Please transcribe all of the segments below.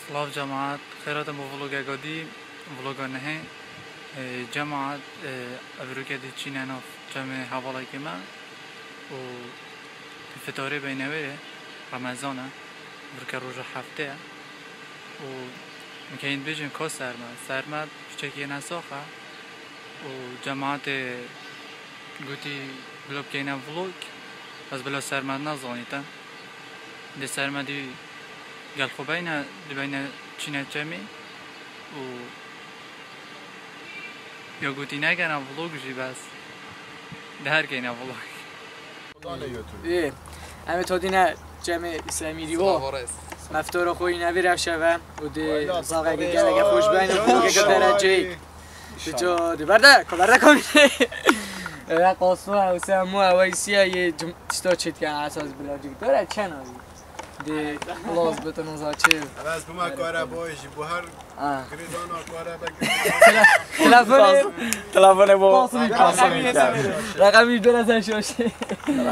سلاف جماعت خیرات مو ولوگا گادی ولوگا نه جماعت افریقا دی چین ناف جمع حوالی که ما و فطاری بینویه رمضانه افریقا روز هفته و میکنید بیشتر کاس سرمد چکی نساخه و جماعت گویی بلوک کینه ولوگ از بلا سرمد نزانیدن دی سرمدی قال خو بين چینه جمعی و یا گویی نگرم ولوگ جی بس در کینه ولوگ همه تا دینه جمع سمیری و مفتور خوی نبی رفشه و دی زاغه گله خوش بین ولوگ درجه جو دی برده کبرده کنی و قصوا و سمو وایسیه یه چطور چیت کنه اساس بلاجیک داره چنایی دی خلاص بتون زاچه بس بما کاره بایشی بو هر گریدانا کاره بگیر تلفن با رقمی دونه شوشه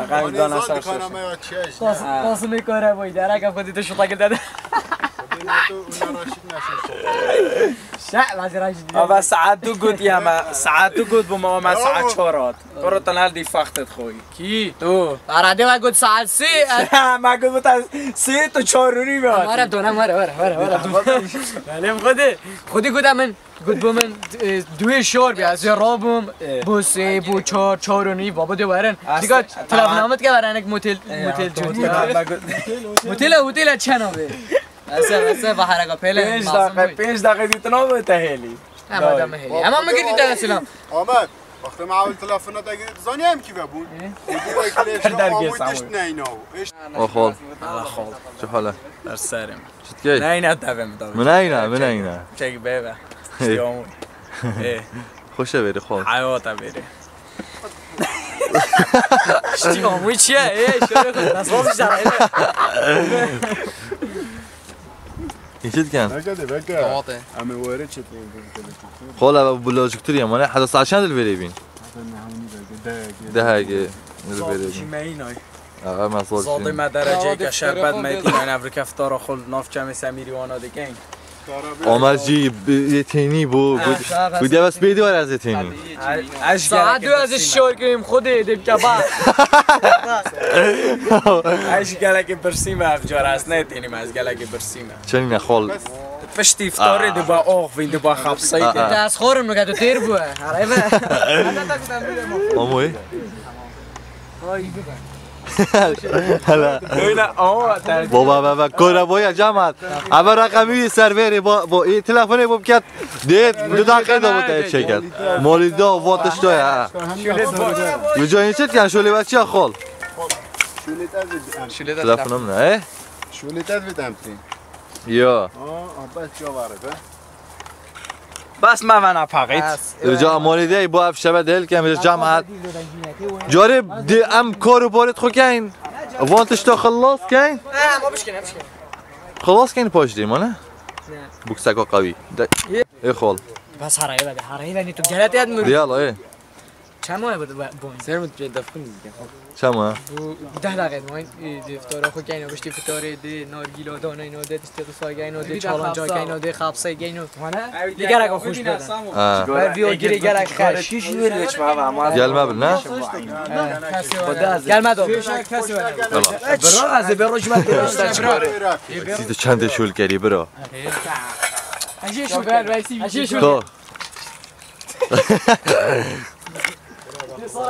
رقمی دونه قاسمی کاره بای درک خودی تو شوطا گل أبا ساعات تقعد يا ما ساعات تقعد بما ما ساعات شورات كرة الهال دي فختت خوي كي تو أرادي ما قد ساعات سي ما قد بتاع سي تو شوروني بيا مرة دونا مرة يعني خودي قد من قد بمن دوی شور بیا زرابم بو سه بو چهارونی بابا دوبارن دیگه تلفنامت که برانک موتل جود موتل چنابه اصلا بحرکا پله 5 دقیقه دیتنا بتهلی اما مگه دیدن سلام آمد وقتی معاول تلفنات اگه زانی هم کی ببود آخال چه حاله؟ در سرم چطور؟ نه اینه دوام من اینه چک بیبه استیامون خوشه بری خواه حیاته بری استیامون چیه؟ شروع کن نصابش داره این چیت کن؟ بگه همه وارد چه خاله بلاجیک توری مانه حتی ساعت چند دل بری بین؟ ده اگه چی مینای آقا مسئول زاده مدرجه که شربت میتین این افریقا فتارا خل ناف جمع سمیری وانا دیگه آمر جی یه تینی بودی بس بیدی وار از یه تینی ساعت دو ازش شور کنیم خوده دیب که با ایش گلک برسیمه افجار هست نه تینیم از گلک برسیمه چنین نخال پشتی فتاره دو با آخ وین دو با خبسایی که دست خورم نگه تو تیر بوه آموی؟ هلا بابا کره باید جمعت اما رقمی سروری با این تلفنی بوم کرد دید دو دقیقه دا بود چه کرد مالی دا واتش دا یه جایی چید کن شولی بچه خال تلفنم نه شولی تد بدم تین یا بس جا وارده بس ما ونا فقط رجا مالی دی با اف شبه دل کم رجا جمعت جارب دی ام کارو بارد خو کن وانتش تا خلاص کن ما بشکنه خلاص کن پاش دی مانه بوکسکا قوی ای خال بس هرایی بده تو گلت یاد میری دیالا ای چند ماه بود بون سرمت جه دفن دیگه چند ماه؟ 10 دقیقه ما این فتاره خو کینو بشتی فتاره دی نارگیلا دانه اینو دی استقصای اینو دی چالنجا اینو دی خبسه اینو دیگه را خوش بدن و ویدیو گره خش چیش میریش ما گلمه بل نه؟ گلمه دو برو از بروش ما درست تو چند شول کردی برو تو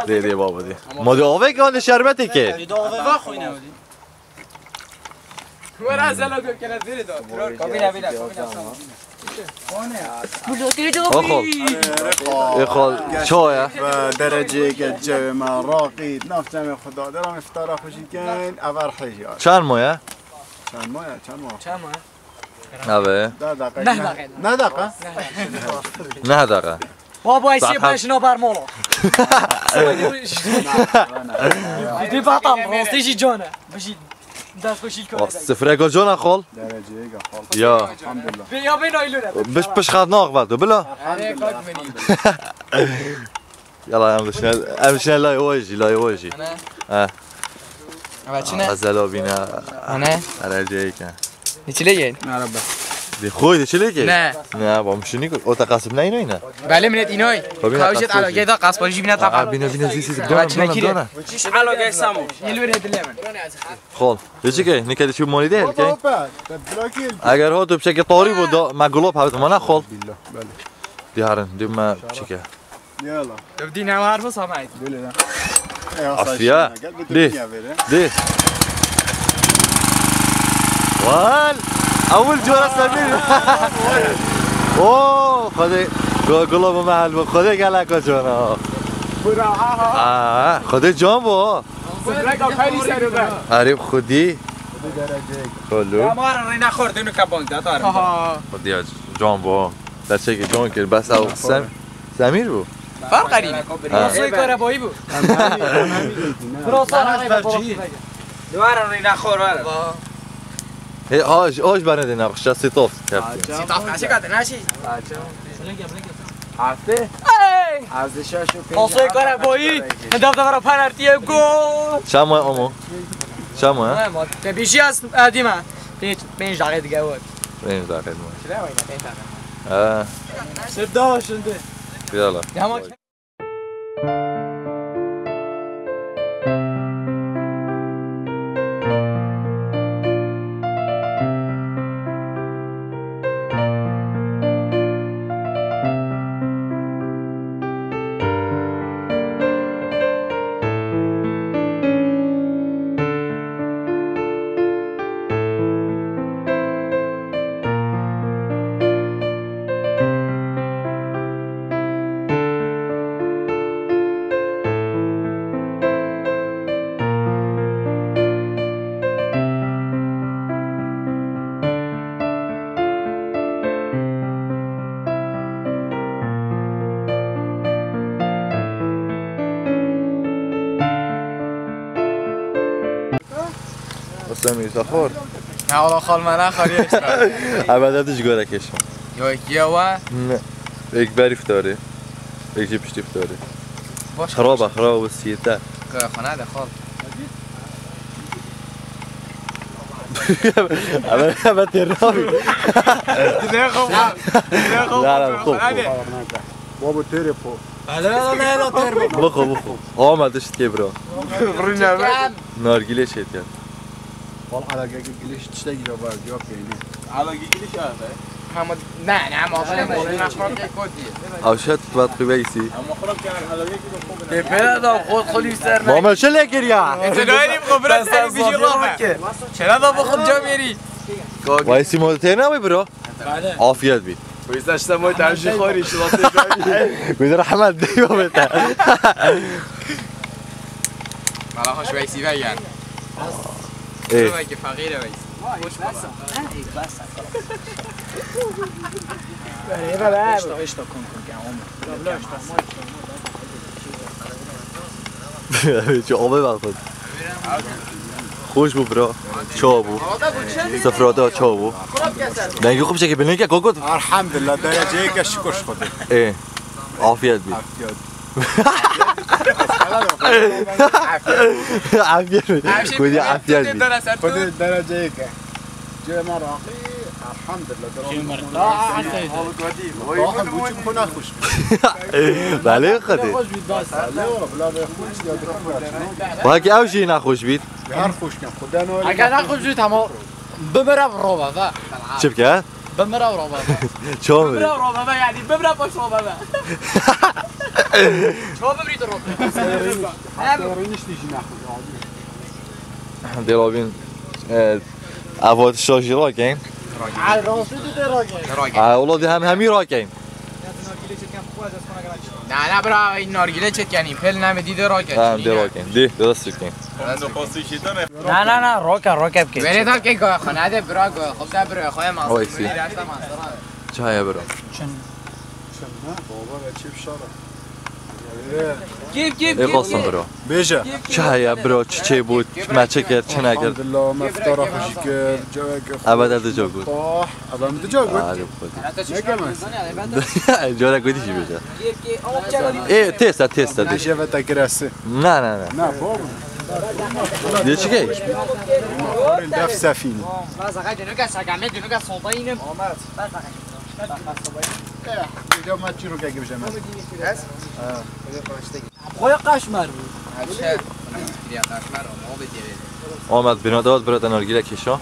دی بابا دی ما دعوه کنه شربتی که دعوه خوی نمودی ورا ازلا دو کنه زیر داد کابینا ای خال چایه و درجه که جو ما راقی نفتم خدا دارم افطار خوشی کن اول حجار چند ماه؟ چند ماه اوه 10 دقیقه 9 دقیقه 9 دقیقه بابا ایسی پشنا برمالا دی بطم راستیشی جانه بشید دست خوشید کنه سفره گل جان خال درجه خال یا الحمدلله بیا بین آیلونه بش خدناق بدو بلا يلا امشي لا يواجي اه بچینه غزلا بينا انا على جايك نيچليين مرحبا دی خودت چه لیکی؟ نه نه با مشونی کن او تقاسم نه اینو اینه بله منت اینای کاوشت علاقه دا قصباجی بینه طبعا بینو زیسی دونه چیش علاقه سامو یلور هد لیمن خال چه که نکردی چه مولیده که اگر ها تو بشکل طاری بود مگلوب هات ما نه خال دیارن دیم چیکه يلا بدينا عارفه سامعت عافية دي وال اول جوله سمير اوه خدي قلوب محل خدي قالك جونا خدي جامبو عارف خدي قولو ما رينا خورد اینو کبان داد خدي جامبو در چه که جام کرد بس او سمیر بود فرق قريب راسوي كهربائي بو راسو دوار رينا خور هي آج برنده نقشه سیتاف سيطاف ناشي قد ناشي عرفته ارزشاشو راسوي كهربائي هدف دفر پنالتی گل شما امو شما تبيشي از قديمه 5 دقيقه دیگه بود 5 دقیقه چرا واینا 5 دقیقه سداش انت يلا سمیر تخور نه والله خال من خالیش ابدا جگره کشم یا نه یک بری فتاره یک جی پشتی فتاره خراب و سیته خانه ده خال اما ترابی نه خوب لا خوب بابا تليفو لا تربو بخو آمدش که برا نارگیله شد کرد والله على قليش تشتاق لو بعد يوك يعني علاقه گیری شده محمد نه ما او شد باید قبیسی اما خراب که علاقه گیری خوب بلا خود خلی سر مامل چه لیکر یا انت داریم خبرت سر بیشی راه چرا با خود جا میری وایسی مولتر نمی برا عافیت بید ويزاش سموي تعجي خوري شلاطي بيدر احمد ديما بتا مالا خوش ویسی بگن ايه که فقیره ویسی خوش بلا اشتا کن چه آبه بخود خوش بود برا چا بود سفراده چا بود دنگی خوب چه که بلنی که کاکد الحمد لله درجه یک شکرش خوده اه عافیت بید عافیت بید کودی عافیت بید خود درجه یک جای ما راقی الحمد لله درجه واحد بوچی خونه خوش بله خده و اگه او جی نخوش بید هر خوش کن خدا نوری اگر نخوش بید همه ببره روبه و چه بکرد؟ ببره روبه چه بری؟ ببره روبه و یعنی ببره پاش روبه و چه ببری تو روبه؟ سرینش دیجی نخوش دلابین اواد شاجی را کن راستی تو راگه اولادی همی را کن نه برا این نارگیله چت کنی پل نمیدیده راگه هم دی را کن دی درست کن نه راکه بکن بری تا که گاه خانه ده برا گاه خب ده برا خواه ماسه وایسی چه برا بابا چی بشاره کیف اقاسم برا بیجه چه برا چه بود چه کرد چه نکرد الحمدلله مفتار خوشی کرد جای که ابدا دو جا بود ابدا دو جا بود آره خودی جا گودی چی بشه ای تست نجیب تگرسه نه نه بابا دیگه چی که؟ دف سفینه باز آقای دنو که سگمه دنو که صوبایینم آمد اینجا ما چی رو که بجمع خوی قشمر بود آمد بناداد برات نارگیله کشا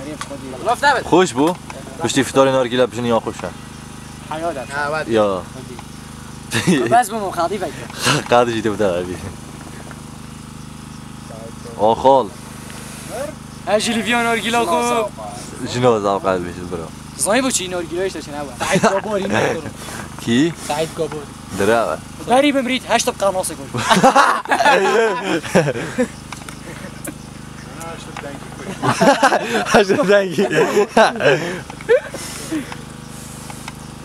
خوش بو؟ پشت افطار نارگیله بشنی یا خوشه؟ حیادت یا بس بمو خاطی فکر قاعد جيت بدا هذه خال اجي لي فيون اورجيلا خو شنو زعما قاعد بيش برا زاي بو چي اورجيلا ايش شنو سعيد كابوري نقدر كي سعيد كابوري درا بري بمريت هاش تبقى ناصق عشان دنگی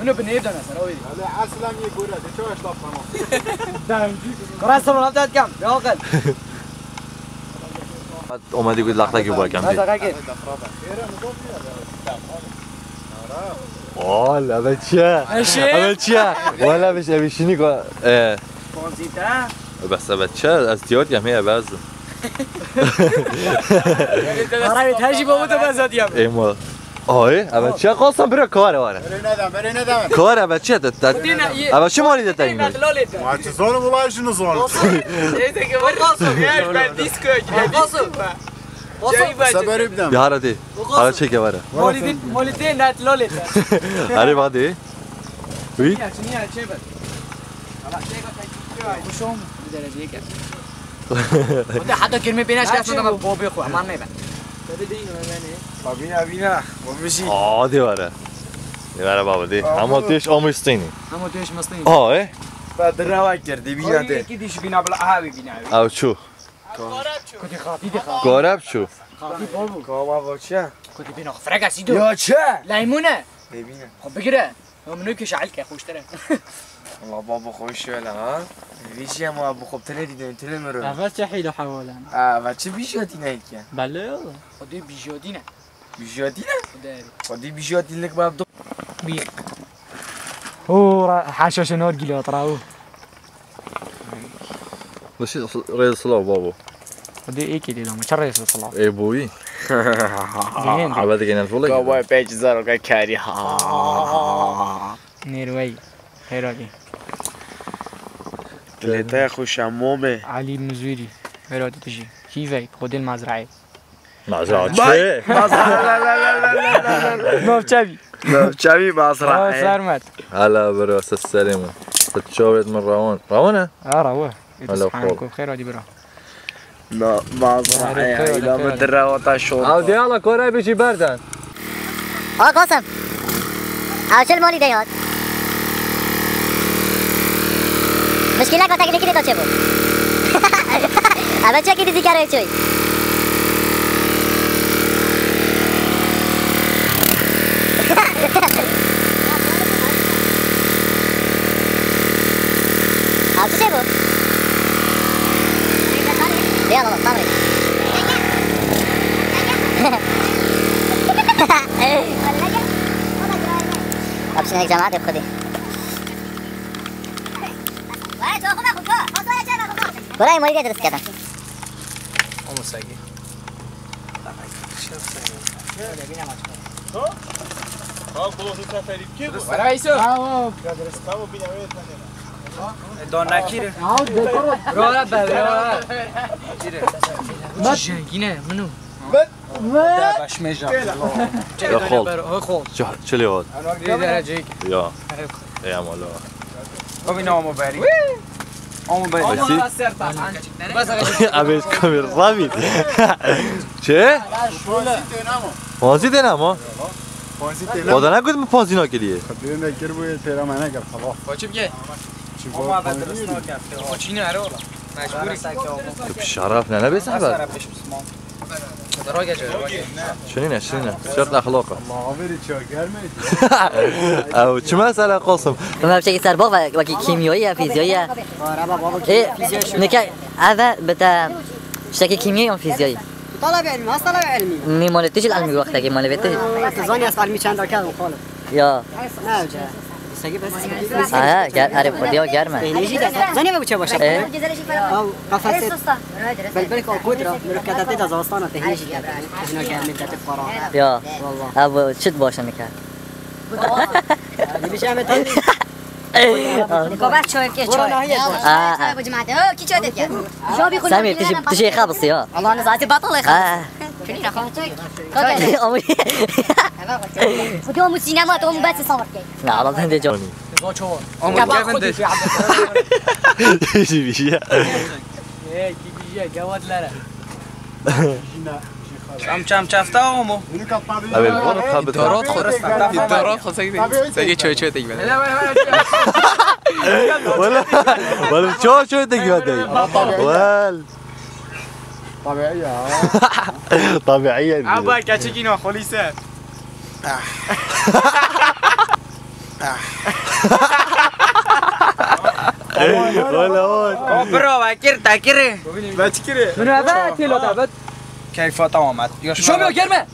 منو بنيب ده مثلا اوي لا اصلا يقول هذا شو اشطب خلاص كراس صار نبدا كم يا اقل اومدی گفت لختکی با کم دید ولا بتشا بتشا ولا مش ابيشني بس بتشا از دیار کم هي بعض قرار تاجي بابا بزاد يا ايما اول چه قاسم برو کاره واره بري ندم کاره اول چه اول چه مالی دادن ما تزون والله شنو زون ايه که قاسم يا بعد ديسكو قاسم صبر ابدم یا هر دی حالا چه که واره مولدين نات لولت هری بعدی وی چنیا چه بد خوشم درجه یک وده حتى كلمه بيناش كاسو ما بوبي خو امان نيبا ببینا بمیشی دی واره دی واره بابا دی اما تیش آموستینی اما توش مستني اه بعد روا کردی بینا ده کی دیش بینا بلا هاوی بینا او چو كنت خاطي دي خاطي گارب چو خاطي بابو کاما با چه كنت بينا فرقه سيدو یا چه ليمونه ببینه خب بگیره منو که شعلك خوش تره والله بابا خوش ولا ها ویشی هم ابو خوب تله دیدن تله مرو اول چه حیله حوالا و چه بیشاتی نه که بله خودی بیجادینه بیشاتی نه خدای خودی بیشاتی لك باب دو بيق هو حشاش نور جيلو طراو بس ريد صلاة بابا خدي ايه كده لو مش رئيس الصلاة ای بوی زين عبادی که نفوله بابا 5000 کا کاری نيروي هيراجي لتا خوش مومه علي بن زويري هيراجي تجي كيفي خدي المزرعة مزرعه چه ما بتشابي چوی مزرعه سرمت هلا برو السلامة تتشاورت من روانه رواه هلا سبحانك خير ودي برا مزرعه اینا مدرواتا شد او دیالا کاره بشی بردن قاسم اوشل مالی دیاد مشکل نکن تاکی نکی تا چه بود اول چه کی دیزی کرده چوی او چه بود بیا بابا سلام ابشن یک جماعت خودی برای مالی درست کردم دون نكيره برا برا ما جنگینه منو باش مجا یا خال چلی هاد درجه یا ای امالا ببین آمو بری بسی ابیش کامیر رابید چه؟ پانزی دینم ها؟ بادا نگوید من پانزی ناکلیه خبرین نکر بوی تیرا من نگر خلاص چی بگه چی ما بعد درست نکرد چی نه رو مجبوری شرف نه بیس احباب دراجه شنینه شرط اخلاقه ماوری چه گرمه او چه مسئله قاسم ما بشه سر باغ و کیمیایی یا فیزیایی نکه اول بتا شکی کیمیایی یا فیزیایی طلب علمي هسه طلب علمي نی مال تيجي العلمي وقتها مال بيته تظني اسال علمي كان كان مخالف يا نرجع سگی بس آره گرمه اینجی ده زنی به چه باشه او قفسه بل کود را مرکزات از آستان تهیه کرده اینا گرمی دت فرا یا ابو چت باشه میکرد میشه متن نکوبر چوب که چوب ابو جماعه کی چوب کرد شو بی سامي تشي خابص يا والله انا زعتي بطل خا شنو راه امي ودوم السينما توم بس صور كي لا والله ده جو امي كيف چی میشه کی بیه جواد لره چم چفته امو اول بار خب دارات خود سگی چوی دیگه ولا چو دیگه دی ول طبيعية ابا كاتشيكينو خليسه ولا هون برو باكر تاكر بچکره من ابا تيلو دابت كيف تمامت شو بيو كلمه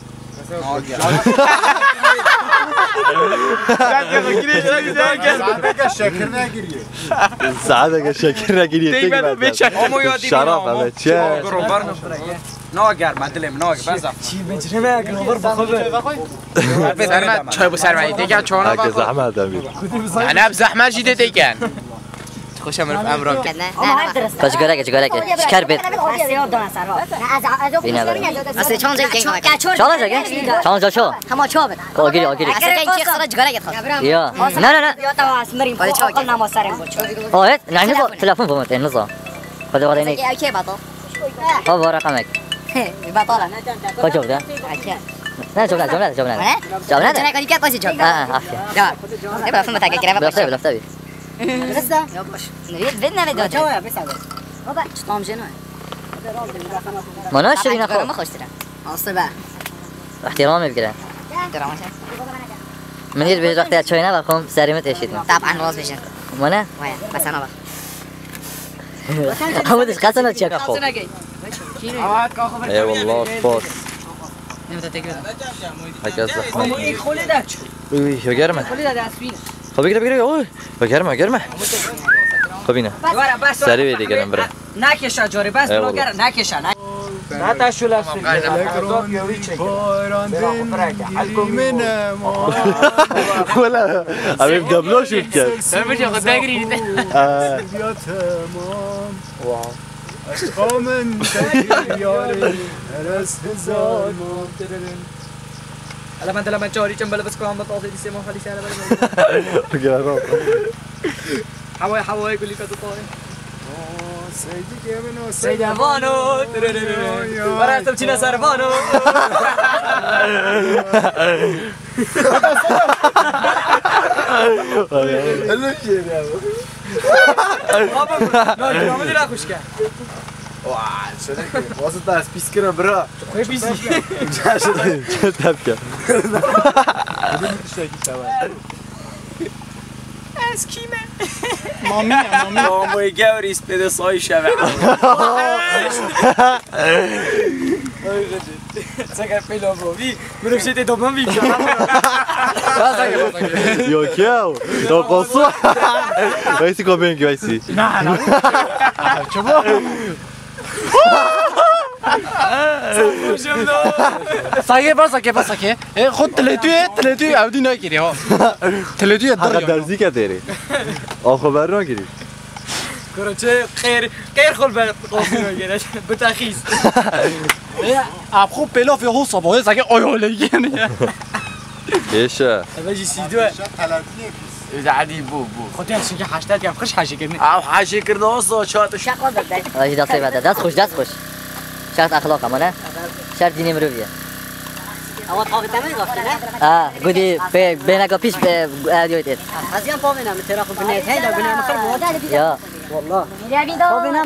شکر نگیریه سعادة شکر نگیریه شرف همه چه ناگر من دلم ناگر بزن چی بجره ناگر بخوبه سرمت چای بو سرمایی دیگه چونه اگه زحمت هم بید انا بزحمت جیده دیگه خوشم رفت امراک چگاره شکر بید بینه برم اصلا چون جای کنگ چالا جاگه؟ چالا جا چو؟ همه چوب آگیری اصلا اینجا خسارت جگره گفت یا نه یا تو اسمریم ولی چاقل نماسریم بود آه نه نزا تلفن بومت نزا خدا ولی نیک اوکی باطل ها رقمك باطل خود جواب ده نه جواب نده چرا کنی که پاسی جواب عافیه نه بلا فهم تاگه کرم بلفته بی درسته نريد بدنا بدو جوا بس هذا بابا شطام جنو ما نشري ما ناخذ خوش ترى اصلا احترامي بكره ترى من يجي بيجي وقت شوينا بقوم سريمت ايشيتنا طبعا راس بيجن وانا وين بس انا حمودش قسنا تشيك اخو اي والله باص هكذا امو این خوله دچ اوی گرمه خوله داد اسفین خب بگیر اوی گرمه خب اینه سری بده گرم بره نکش جاری بس بلاگر نکش نه تا شول است ولا ابي دبلو شو كان سرمجي خد بگیرید عشقا من یاری هرس هزار الان من دلم جاری چم بله بس کنم با تازه دیسه ما خالی سر بله گرم هوای گلی که تو پای سیدی که منو سیدوانو برای تو چینا سروانو الو شیرا نه جناب دیگه خوش کرد واه شده که واسه دست پیس کنه برا خوش بیسی چه تبکه از کیمه مامی گوریس بده سای شبه سگر پیلا بابی منو شده دوبم بیم Yo quiero, lo pasó. Vai se comer que vai se. نه ساکه خود تلتوی عودی نگیری ها تلتوی حق درزی که داری آخو بر نگیری کروچه خیر خول به قاضی نگیره بتخیز اب خوب بلا فی هو صباحه ساکه آیاله یعنی ایشه بجی سیدوه عادي بو خود یکشی که 80 گرم خوش حاشیه کردی او حاشیه کرده اصلا چهات شقا بده راجي دست بعد دست خوش شرط اخلاق امانه شرط دینی مرویه اول طاقه تمام گفتی نه گودی بینگا پیش دیویت ازیان پاوینم ترا خو بنیت هیدا بنیم خر بود یا والله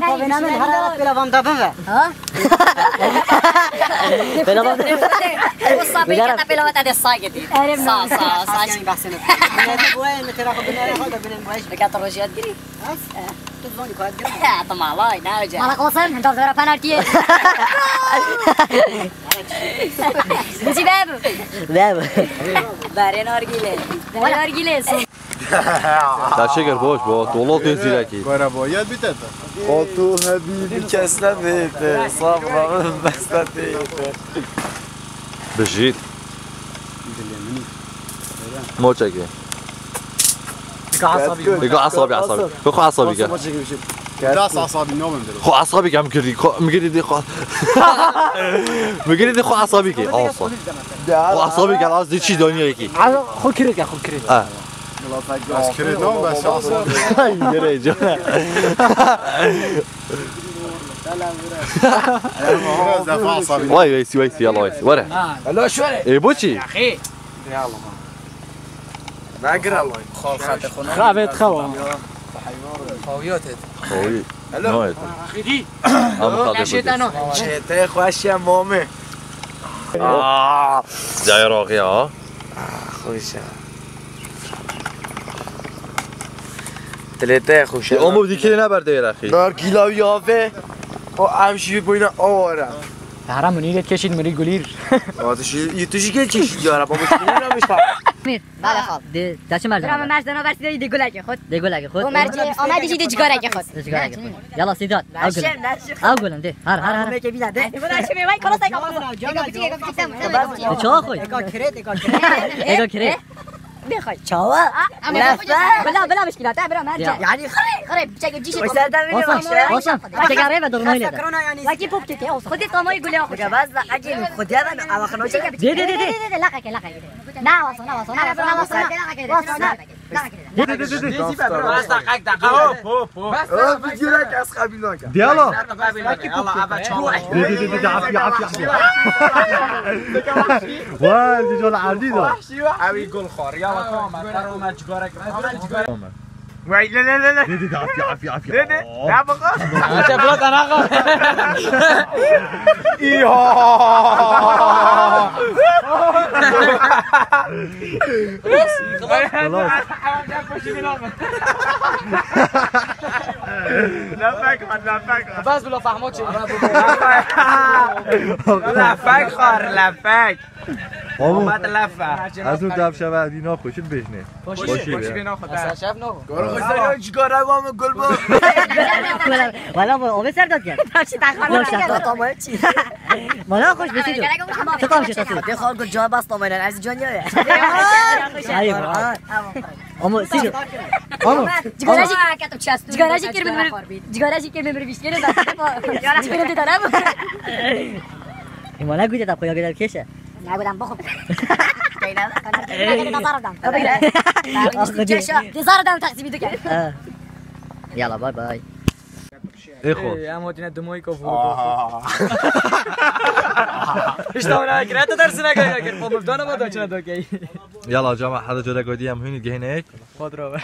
پاوینم من هر دارت بلا وام دابم ها بلا ما وصابي كتا بلا وتا دي ساقتي سا بحسن بنيت وين ترا خو بنيت هذا بنيم وايش بكات روجيات جري تزوني كو جري طمع الله نارجع مالك وصل انت دورا بنالتي بيجي باب باب بارين ارجيله تشکر باش با دولت زیرکی کارا باید بیتت تو حبیبی کس نمیده صبر بسته بجید موچگی دیگه عصبی بخو عصبی که دست عصبی نامم داره خو عصبی که میگیری خو میگیری خو عصبی که آسا خو عصبی که از چی دنیایی کی خو کرد از کرد نام بس عصبی یره جا وای وایسی یلا وایسی وره هلا شوره ای بوچی اخي نقرا الله خال خط خونه خابت خوا خاویاتت خوی نوید اخي هم خاطر شیطانو چته خوشی مامه جای راقی ها خوشه دلته خوشه امو دیگه نبرده یه رخی دار گیلاوی آفه او امشی بوینا آوارم هرم منیرت کشید مری گلیر آتش یتوشی که چشید یارا بابا شمیرم میشم میر بله خواب ده چه مرد برام مرد نو ورسی دی گلک خود ده گلک خود او مرد آمدی دی جگارک خود چیکار کنی یلا سیدات او گلم ده هر میگه بیاد ده بودا چه میوای کلاس ایکا ایکا چه خوی ایگا کره بخوای چاوا بلا مشكلة برا مرجع يعني خرب تجيب جيش واسه تجاره و درمایل ده واجي بوبتي اوس خدي طماي يقول لي اخويا بس اجي خدي انا او خنوش دي لا لا دیالا وای دی جان عردی دا اوی گل خور یالا کام اومد چیکار کنه وای لا دی عافی نه بقا شفلات انا آقا لفک بس بلا فهمات چه لفک خور لفک اومد لفه از اون دب شود اینا خوشید بشنه خوشی بینا خدا شف نو گل خوشی چیکار وام گل با والا با او سر داد کرد چی والا خوش بسیدو تو کام شد تو بخوام گل جواب است طمانا از جونیه امو سیدو امو جگاراشی که میبری بیشتر دست چی دارم ایمالا گویده تا پویا گدار کشه نبودم بخوب تزاردم تقسیمی دو کرد یالا بای بای ای خود اما تینا دموی کو فورو اشتاونا کرات درس نگه اگر پا مبدانا با داشتن دوکی یالا جمع حدا جدا گودی هم هونید گهینه خود رو